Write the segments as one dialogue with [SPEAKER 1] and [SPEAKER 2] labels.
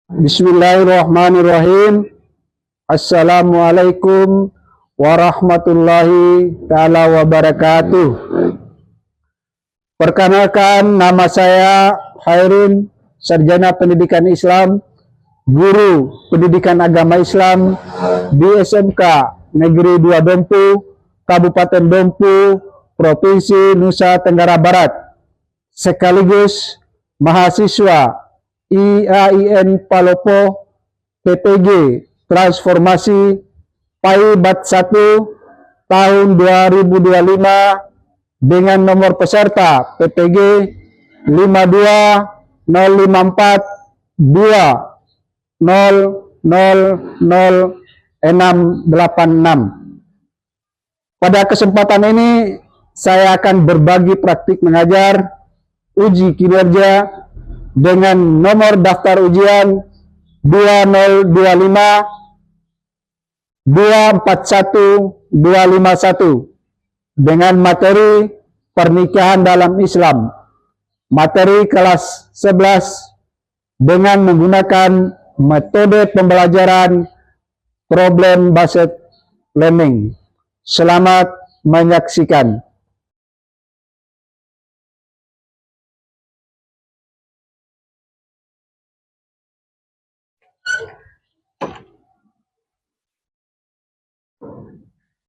[SPEAKER 1] Bismillahirrahmanirrahim. Assalamualaikum warahmatullahi taala wabarakatuh. Perkenalkan, nama saya Hairun, sarjana pendidikan Islam, guru pendidikan agama Islam di SMK Negeri 2 Dompu, Kabupaten Dompu, Provinsi Nusa Tenggara Barat, sekaligus mahasiswa IAIN Palopo PPG Transformasi PAI Bat 1 tahun 2025 dengan nomor peserta PPG 5205420000686. Pada kesempatan ini saya akan berbagi praktik mengajar uji kinerja dengan nomor daftar ujian 2025241 dengan materi pernikahan dalam Islam, materi kelas 11 dengan menggunakan metode pembelajaran problem based learning. Selamat menyaksikan.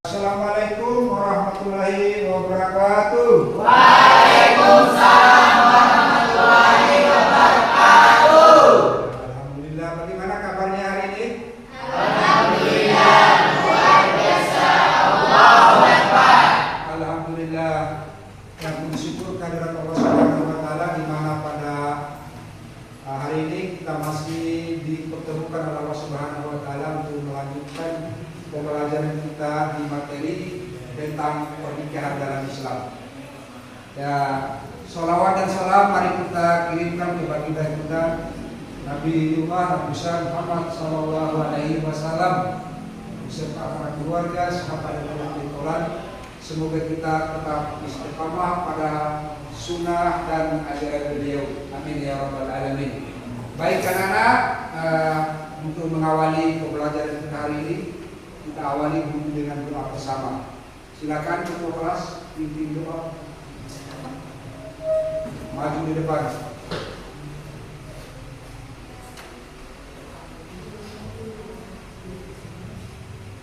[SPEAKER 2] Assalamualaikum warahmatullahi wabarakatuh.
[SPEAKER 3] Waalaikumsalam warahmatullahi wabarakatuh.
[SPEAKER 2] Alhamdulillah, bagaimana kabarnya hari ini?
[SPEAKER 3] Alhamdulillah, luar biasa. Allahu Akbar.
[SPEAKER 2] Alhamdulillah, yang bersyukur kehadirat Allah Subhanahu wa taala di mana pada hari ini kita masih dipertemukan oleh Allah Subhanahu wa taala untuk melanjutkan pembelajaran kita di materi tentang pernikahan dalam Islam. Ya, sholawat dan salam mari kita kirimkan kepada kita Nabi Muhammad Muhammad Sallallahu Alaihi Wasallam beserta para keluarga, sahabat dan orang. Semoga kita tetap istiqamah pada sunnah dan ajaran beliau. Amin ya rabbal alamin. Baik anak-anak, untuk mengawali pembelajaran kita hari ini, kita awali dulu dengan doa bersama. Silakan ketua kelas pimpin doa. Maju di depan.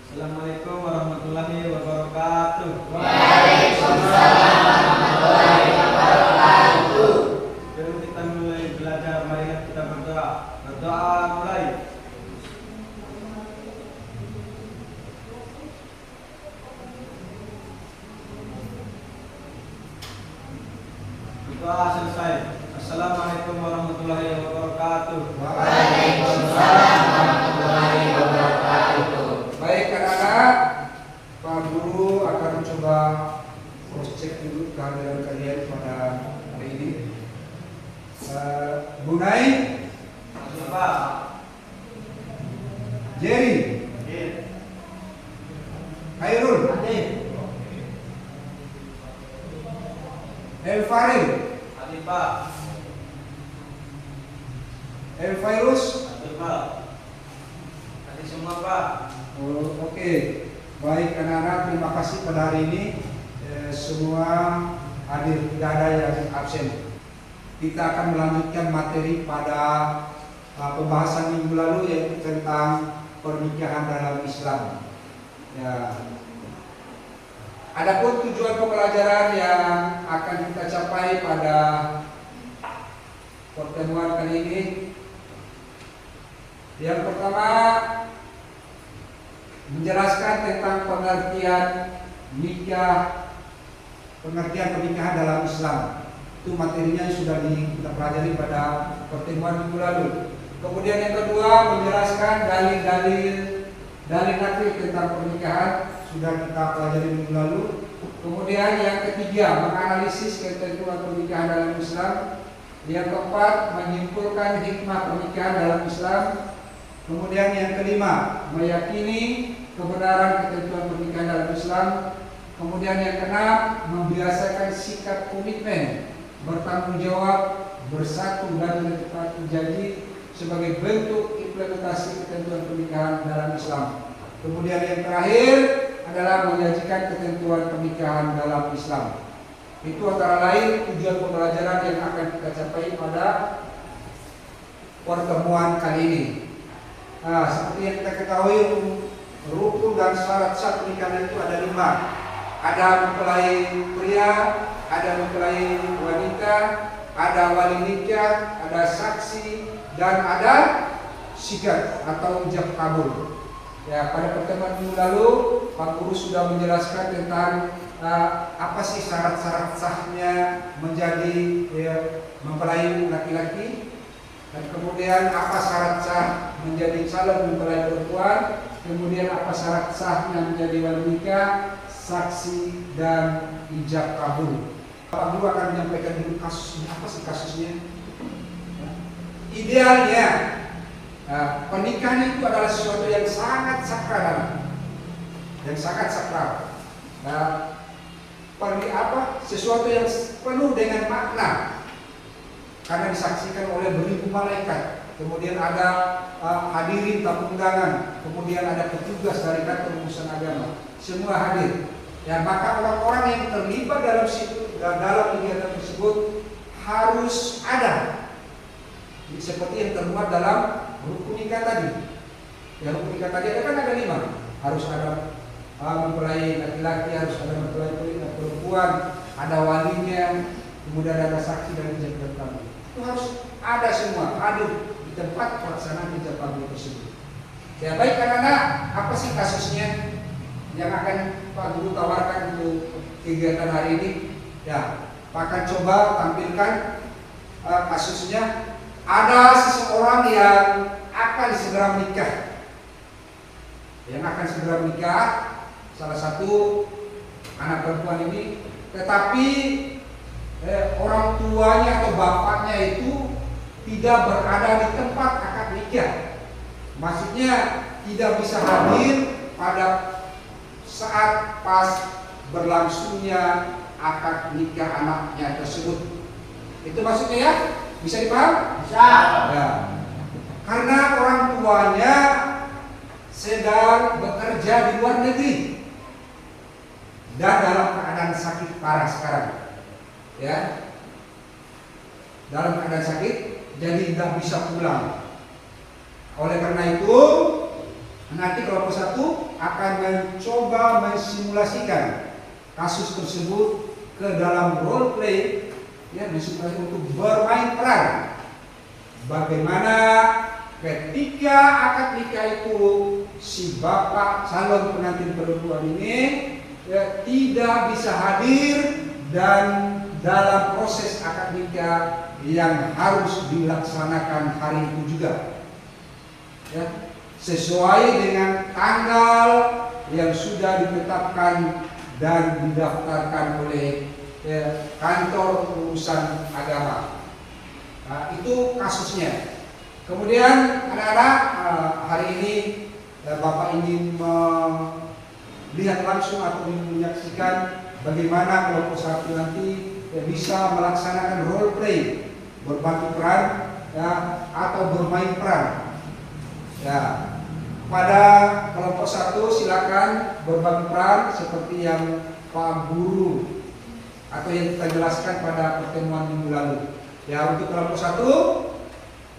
[SPEAKER 4] Assalamualaikum warahmatullahi wabarakatuh.
[SPEAKER 3] Waalaikumsalam warahmatullahi wabarakatuh.
[SPEAKER 4] Sebelum kita mulai belajar, mari kita berdoa. Berdoa mulai. Doa selesai. Assalamualaikum warahmatullahi wabarakatuh.
[SPEAKER 3] Waalaikumsalam warahmatullahi wabarakatuh.
[SPEAKER 2] Baik anak-anak, Pak Guru akan mencoba cross check dulu kehadiran kalian pada hari ini. Bunai,
[SPEAKER 4] Siapa?
[SPEAKER 2] Jerry, Khairul, El Faril,
[SPEAKER 4] Pak.
[SPEAKER 2] El Fairuz.
[SPEAKER 4] Pak. Adik semua Pak.
[SPEAKER 2] Oke. Baik anak-anak, terima kasih pada hari ini semua hadir, tidak ada yang absen. Kita akan melanjutkan materi pada pembahasan minggu lalu, yaitu tentang pernikahan dalam Islam. Ya. Adapun tujuan pembelajaran yang akan kita capai pada pertemuan kali ini, yang pertama menjelaskan tentang pengertian nikah, pengertian pernikahan dalam Islam. Itu materinya sudah kita pelajari pada pertemuan minggu lalu. Kemudian yang kedua menjelaskan dalil-dalil nakil tentang pernikahan, sudah kita pelajari minggu lalu. Kemudian yang ketiga menganalisis ketentuan pernikahan dalam Islam. Yang keempat menyimpulkan hikmah pernikahan dalam Islam. Kemudian yang kelima meyakini kebenaran ketentuan pernikahan dalam Islam. Kemudian yang keenam membiasakan sikap komitmen, bertanggung jawab, bersatu dan menepati janji. sebagai bentuk implementasi ketentuan pernikahan dalam Islam. Kemudian yang terakhir adalah menyajikan ketentuan pernikahan dalam Islam. Itu antara lain tujuan pembelajaran yang akan kita capai pada pertemuan kali ini. Nah, seperti yang kita ketahui, rukun dan syarat sah pernikahan itu ada 5. Ada mempelai pria, ada mempelai wanita, ada wali nikah, ada saksi, dan ada sigat atau ijab kabul. Ya, pada pertemuan minggu lalu Pak Guru sudah menjelaskan tentang apa sih syarat-syarat sahnya menjadi mempelai laki-laki, dan kemudian apa syarat sah menjadi calon mempelai perempuan, kemudian apa syarat sahnya menjadi wali nikah, saksi, dan ijab kabul. Pak Guru akan menyampaikan dulu kasusnya. Apa sih kasusnya? Idealnya pernikahan itu adalah sesuatu yang sangat sakral, sesuatu yang penuh dengan makna, karena disaksikan oleh beribu malaikat, kemudian ada hadirin tamu undangan, kemudian ada petugas dari kantor urusan agama, semua hadir. Ya, maka orang-orang yang terlibat dalam kegiatan tersebut harus ada, seperti yang termuat dalam rukun nikah tadi. Ya, rukun nikah tadi ada 5. Harus ada mempelai laki-laki, harus ada mempelai perempuan, ada walinya, kemudian ada saksi dan ijab kabul. Itu harus ada semua, hadir di tempat pelaksanaan ijab kabul tersebut. Ya, baik karena apa sih kasusnya yang akan Pak Guru tawarkan untuk kegiatan hari ini? Ya, Pak akan coba tampilkan kasusnya. Ada seseorang yang akan segera menikah, salah satu anak perempuan ini, tetapi orang tuanya atau bapaknya itu tidak berada di tempat akad nikah. Maksudnya tidak bisa hadir pada saat pas berlangsungnya akad nikah anaknya tersebut. Itu maksudnya ya? Bisa dipaham?
[SPEAKER 3] Bisa.
[SPEAKER 2] Ya. Karena orang tuanya sedang bekerja di luar negeri dan dalam keadaan sakit parah sekarang. Ya. Dalam keadaan sakit, jadi tidak bisa pulang. Oleh karena itu, nanti kelompok 1 akan mencoba mensimulasikan kasus tersebut ke dalam role play, ya, disimulasi untuk bermain peran. Bagaimana ketika akad nikah itu si bapak calon pengantin perempuan ini tidak bisa hadir, dan dalam proses akad nikah yang harus dilaksanakan hari itu juga, ya, sesuai dengan tanggal yang sudah ditetapkan dan didaftarkan oleh kantor urusan agama. Nah, itu kasusnya. Kemudian anak-anak, hari ini Bapak ingin melihat langsung atau menyaksikan bagaimana kelompok 1 nanti bisa melaksanakan role play, berbantu peran, ya, atau bermain peran. Ya, pada kelompok 1 silakan berbagi peran seperti yang Pak Guru atau yang kita jelaskan pada pertemuan minggu lalu. Ya, untuk kelompok 1,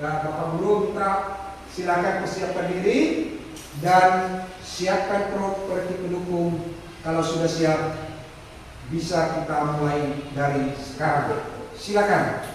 [SPEAKER 2] ya, Bapak Guru minta silakan persiapkan diri dan siapkan properti pendukung. Kalau sudah siap, bisa kita mulai dari sekarang. Silakan.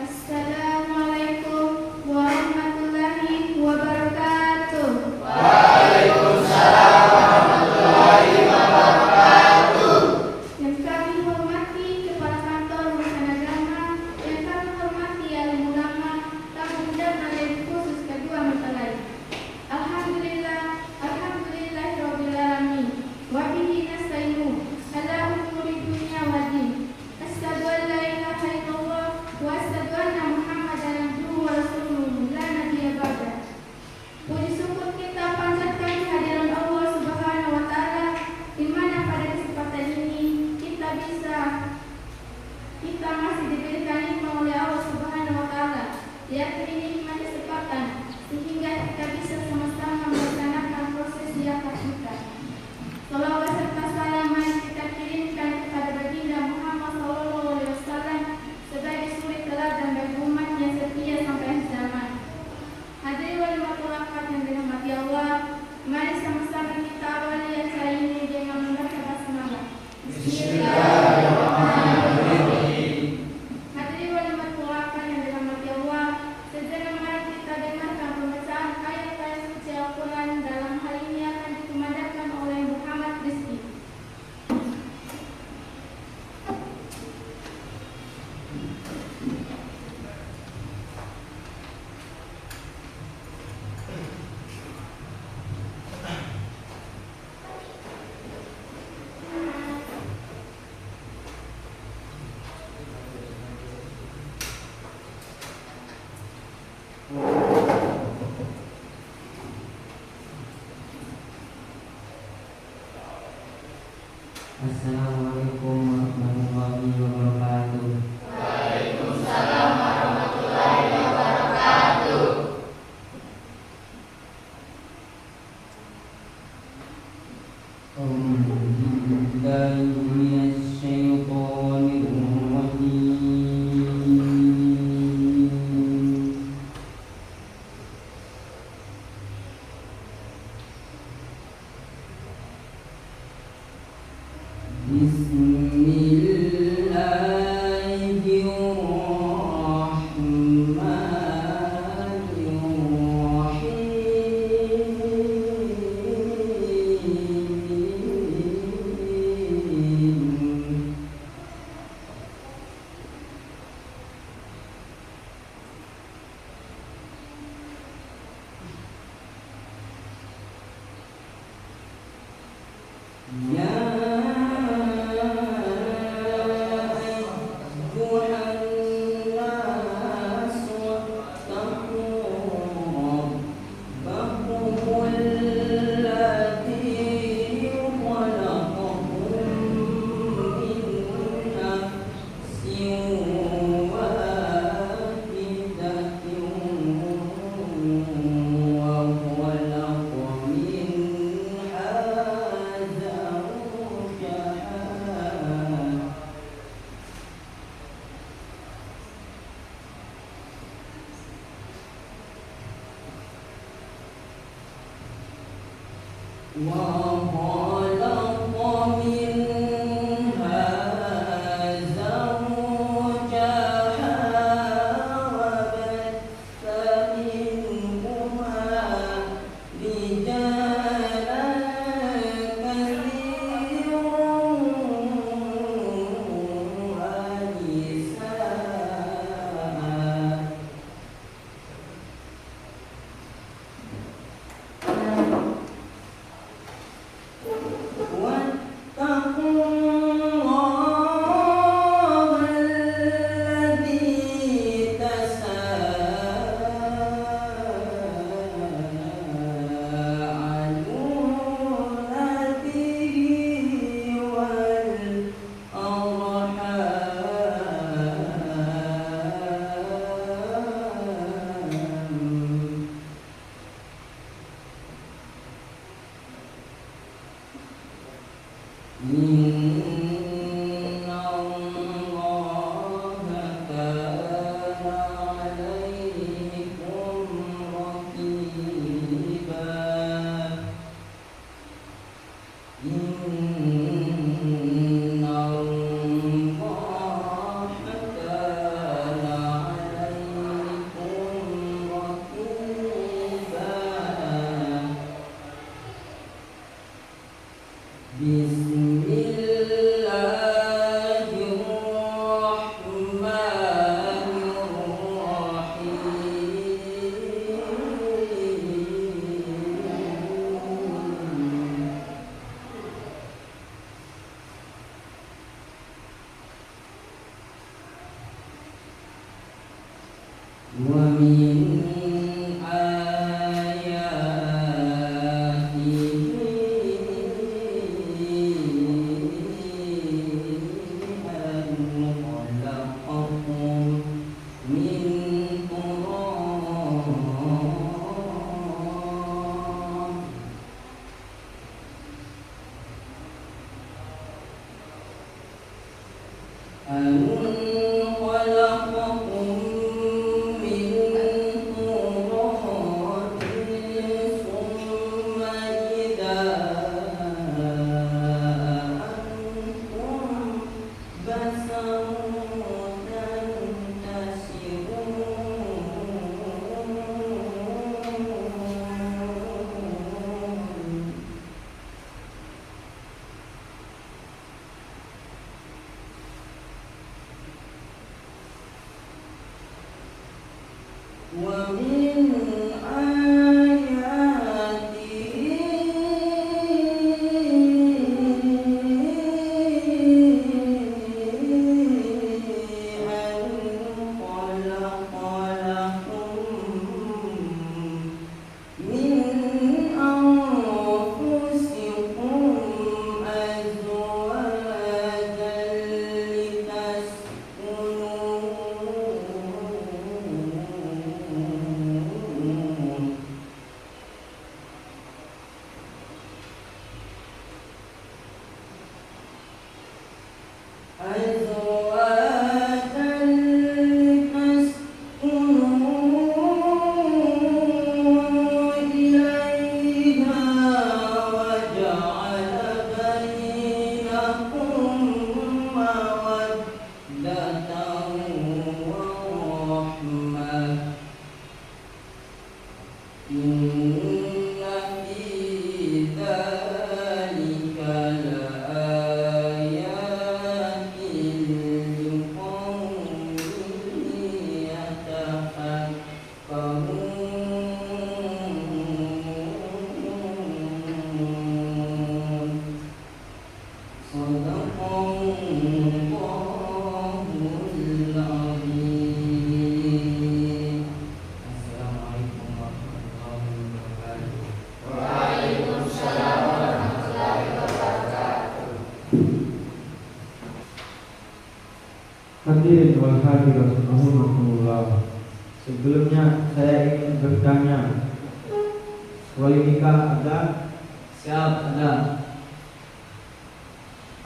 [SPEAKER 5] Assalamualaikum warahmatullahi wabarakatuh.
[SPEAKER 3] Waalaikumsalam
[SPEAKER 5] Mari sama-sama kita awali acara ini dengan membaca basmalah. Hadirin walimat Quran yang dirahmati Allah, sejenak mari kita dengarkan pembacaan ayat-ayat suci Al-Quran. Dalam hal ini akan dikumandangkan oleh Muhammad Rizki.
[SPEAKER 6] Assalamualaikum warahmatullahi wabarakatuh.
[SPEAKER 3] Waalaikumsalam warahmatullahi wabarakatuh.
[SPEAKER 6] Billahi minasy syaithanir rajim. Bismillahirrahmanirrahim. Ya ayyuhan nas wattaqu rabbakumul ladzi khalaqakum min nafsin wahidatin wa khalaqa minha zawjaha وخلق منها زوجها وبث منهما رجالا كثيرا ونساء. واتقوا الله الذي تساءلون به والأرحام إن الله كان عليكم رقيبا. إن الله كان عليكم رقيبا. Bismillahirrahmanirrahim. ومن آياته
[SPEAKER 7] Hadirin wal hadirat rahimakumullah. Sebelumnya saya ingin bertanya, wali nikah ada?
[SPEAKER 6] Siap, ada.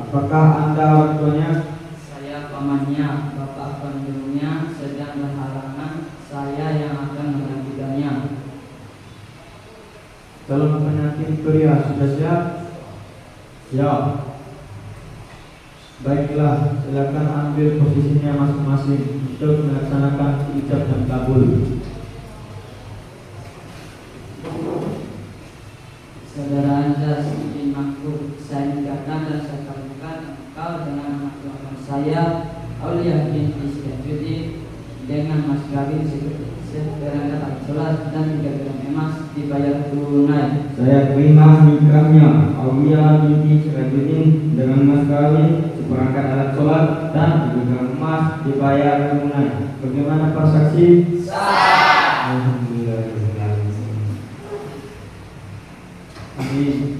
[SPEAKER 7] Apakah Anda orang tuanya?
[SPEAKER 6] Saya pamannya, bapak kandungnya sedang berhalangan, saya yang akan menggantikannya.
[SPEAKER 7] Calon pengantin pria sudah siap? Siap. Baiklah, silakan ambil posisinya masing-masing untuk melaksanakan ijab dan kabul.
[SPEAKER 6] Saudara Anda bin Makhluk, saya nikahkan dan saya kawinkan engkau dengan anak tuakan saya, Aulia bin Isyadjudi, dengan mas kawin seperangkat alat sholat dan 3 gram emas dibayar tunai.
[SPEAKER 7] Saya terima nikahnya Aulia binti Sirajuddin dengan mas kawin seperangkat alat sholat dan 3 gram emas dibayar tunai. Bagaimana para saksi? Sah. Alhamdulillah. Amin.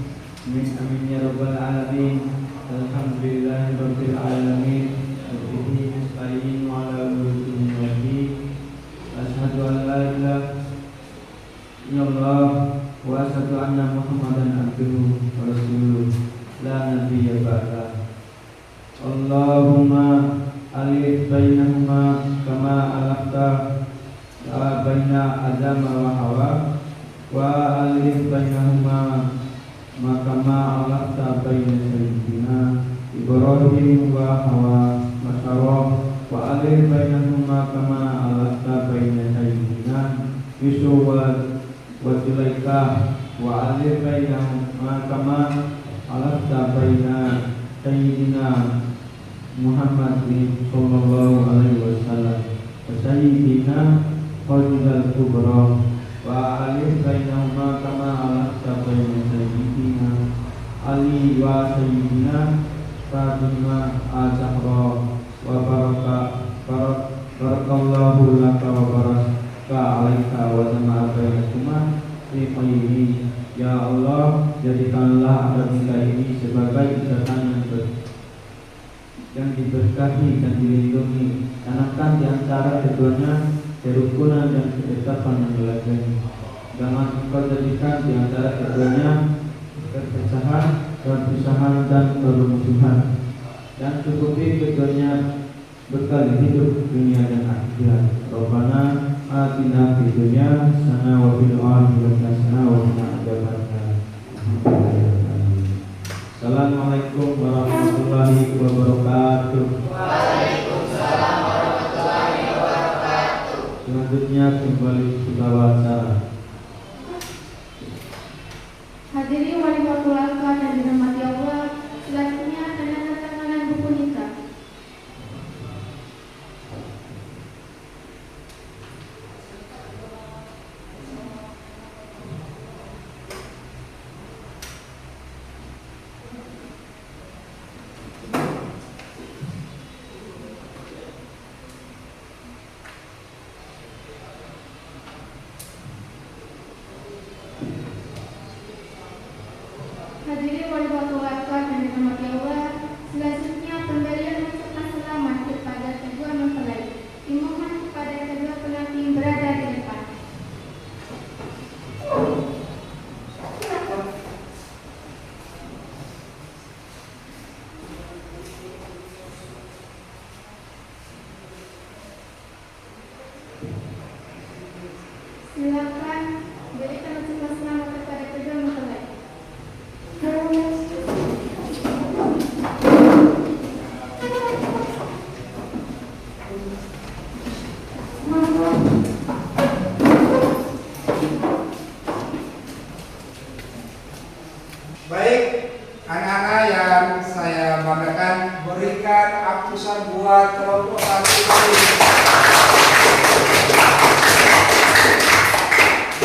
[SPEAKER 7] Amin ya rabbal alamin. Alhamdulillahirabbil alamin. Wabihi nasta'in wa ala umuri dunya. Asyhadu an la ilaha illallah wa asyhadu anna Muhammadan abduhu wa rasuluh la nabiyya ba'da. Allahumma alif bainahuma kama alafta baina Adam wa Hawa wa alif bainahuma kama alafta baina sayyidina Ibrahim wa Hawa wa alif bainahuma kama alafta baina sayyidina Yusuf wa Zulaikha wa alif bainahuma kama alafta baina sayyidina Muhammad sallallahu alaihi wasallam wa sayyidina Khadijah Kubra wa alif bainahuma kama alafta baina sayyidina Ali wa sayyidina Fatimah al-Zahra wa barakallahu laka wa baraka alaika wa jama'a bainakuma fi khairin. Ya Allah, jadikanlah akad nikah ini sebagai ikatan yang diberkahi dan dilindungi. Tanamkan di antara keduanya kerukunan dan kedekatan yang melayani. Jangan engkau jadikan di antara keduanya perpecahan, perpisahan dan permusuhan. Dan cukupi keduanya bekal hidup dunia dan akhirat. Rabbana atina fid dunya hasanah wa fil akhirati hasanah wa qina adzabannar. Assalamualaikum warahmatullahi wabarakatuh.
[SPEAKER 3] Waalaikumsalam warahmatullahi wabarakatuh.
[SPEAKER 7] Selanjutnya kembali kita wawancara.
[SPEAKER 5] Hadirin wali waktu dan dirahmati Allah, selanjutnya tanda tanganan buku nikah. Hadirin wali waktu dan dirahmati Allah, selanjutnya pemberian ucapan selamat kepada kedua mempelai. Dimohon kepada kedua pengantin berada di depan.
[SPEAKER 2] Baik, anak-anak yang saya banggakan, berikan apusan buat kelompok 1 ini.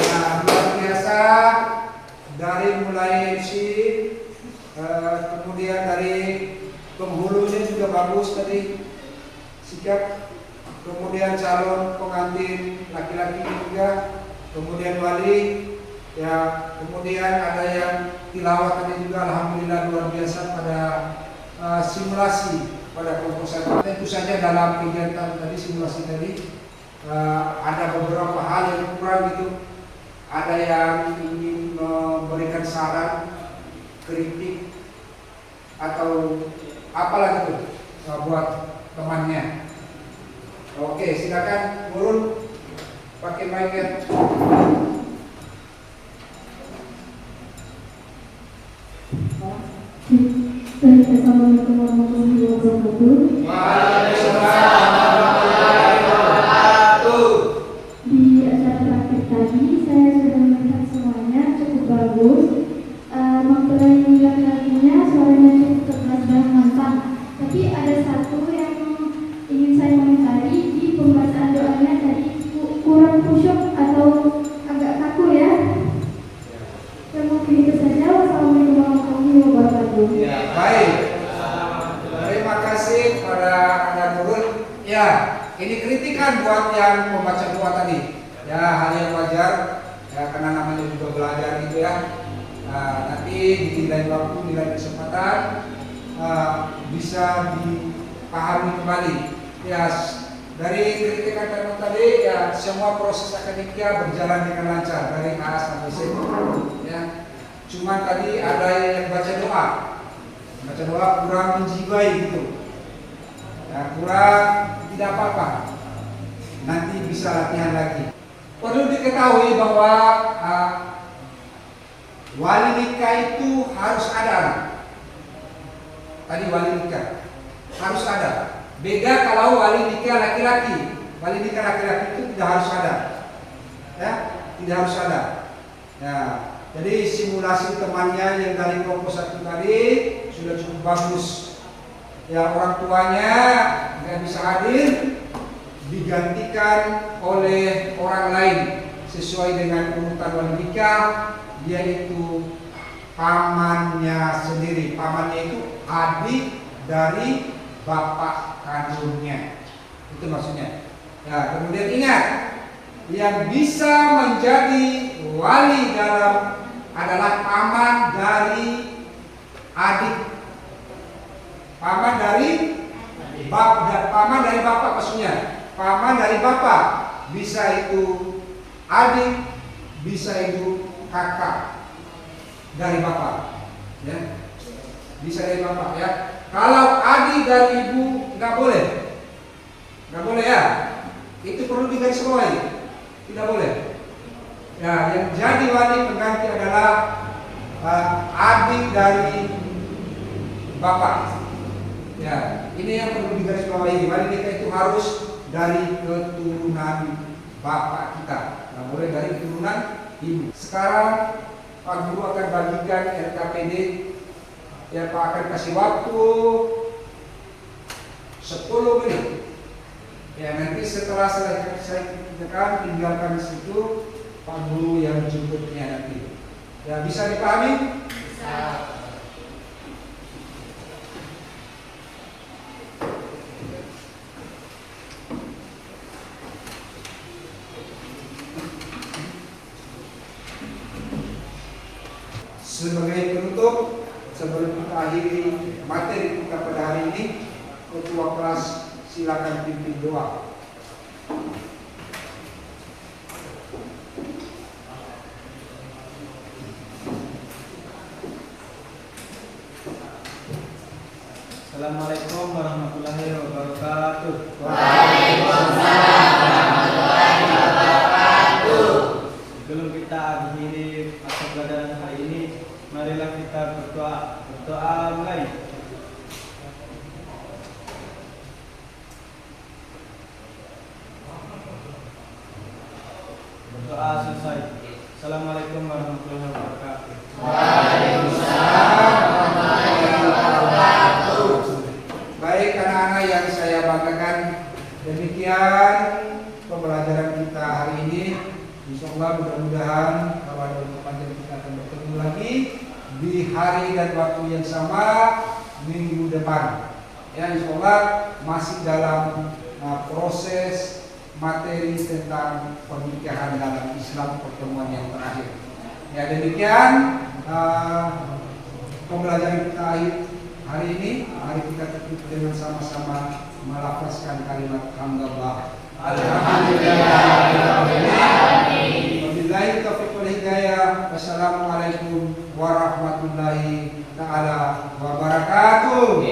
[SPEAKER 2] Nah, luar biasa, dari mulai MC, kemudian dari penghulunya juga bagus tadi, sikap, kemudian calon pengantin laki-laki juga, kemudian wali, ya, kemudian ada yang tilawatannya juga alhamdulillah luar biasa pada simulasi pada kelompok 1. Tentu saja dalam kegiatan tadi simulasi tadi ada beberapa hal yang kurang gitu. Ada yang ingin memberikan saran, kritik atau apalah gitu buat temannya. Oke, silakan turun pakai mic-nya.
[SPEAKER 5] Assalamualaikum warahmatullahi wabarakatuh.
[SPEAKER 2] Waalaikumsalam warahmatullahi wabarakatuh.
[SPEAKER 5] Di acara praktek tadi saya sudah melihat semuanya cukup bagus. Mempelai laki-lakinya suaranya cukup tegas dan lantang. Tapi ada satu yang ingin saya komentari di pembacaan doanya tadi kurang khusyuk atau agak kaku ya. Ya mungkin itu saja. Wassalamualaikum warahmatullahi wabarakatuh.
[SPEAKER 2] Ya, baik. Terima kasih pada Anda turun. Ya, ini kritikan buat yang membaca doa tadi. Ya, hal yang wajar. Ya, karena namanya juga belajar gitu ya. Nanti dinilai waktu, nilai kesempatan bisa dipahami kembali. Ya, dari kritikan tadi ya semua proses akademiknya berjalan dengan lancar dari A sampai Z. Ya, cuma tadi ada yang baca doa kurang menjiwai gitu. Ya, kurang, tidak apa-apa. Nanti bisa latihan lagi. Perlu diketahui bahwa wali nikah itu harus ada. Tadi wali nikah harus ada. Beda kalau wali nikah laki-laki. Wali nikah laki-laki itu tidak harus ada. Ya, tidak harus ada. Ya, jadi simulasi temannya yang dari kelompok 1 tadi sudah cukup bagus. Ya, orang tuanya nggak bisa hadir, digantikan oleh orang lain sesuai dengan urutan wali nikah, yaitu pamannya sendiri. Pamannya itu adik dari bapak kandungnya. Itu maksudnya. Ya, kemudian ingat, yang bisa menjadi wali dalam adalah paman dari adik. Paman dari bapak maksudnya. Paman dari bapak, bisa itu adik, bisa itu kakak dari bapak, ya, bisa dari bapak ya. Kalau adik dari ibu nggak boleh ya. Itu perlu digarisbawahi, tidak boleh. Ya, yang jadi wali pengganti adalah adik dari bapak. Ya, ini yang perlu digarisbawahi. Wali nikah itu harus dari keturunan bapak kita, nggak boleh dari keturunan ibu. Sekarang Pak Guru akan bagikan RKPD. Ya, Pak akan kasih waktu 10 menit. Ya, nanti setelah saya kerjakan, tinggalkan di situ Pak Guru yang jemputnya nanti. Ya, bisa dipahami? Bisa. Sebagai penutup, sebelum kita akhiri materi kita pada hari ini, ketua kelas silakan pimpin doa.
[SPEAKER 4] Assalamualaikum warahmatullahi wabarakatuh.
[SPEAKER 3] Waalaikumsalam warahmatullahi wabarakatuh.
[SPEAKER 4] Sebelum kita akhiri mata pelajaran hari ini, marilah kita berdoa. Berdoa mulai. Berdoa selesai. Assalamualaikum warahmatullahi wabarakatuh.
[SPEAKER 3] Waalaikumsalam
[SPEAKER 2] di hari dan waktu yang sama minggu depan. Ya, insya Allah masih dalam proses materi tentang pernikahan dalam Islam pertemuan yang terakhir. Ya, demikian pembelajaran kita hari ini. Mari kita tutup dengan sama-sama melafazkan kalimat hamdalillah. Wabillahi taufiq wal hidayah. Wassalamualaikum warahmatullahi taala wabarakatuh.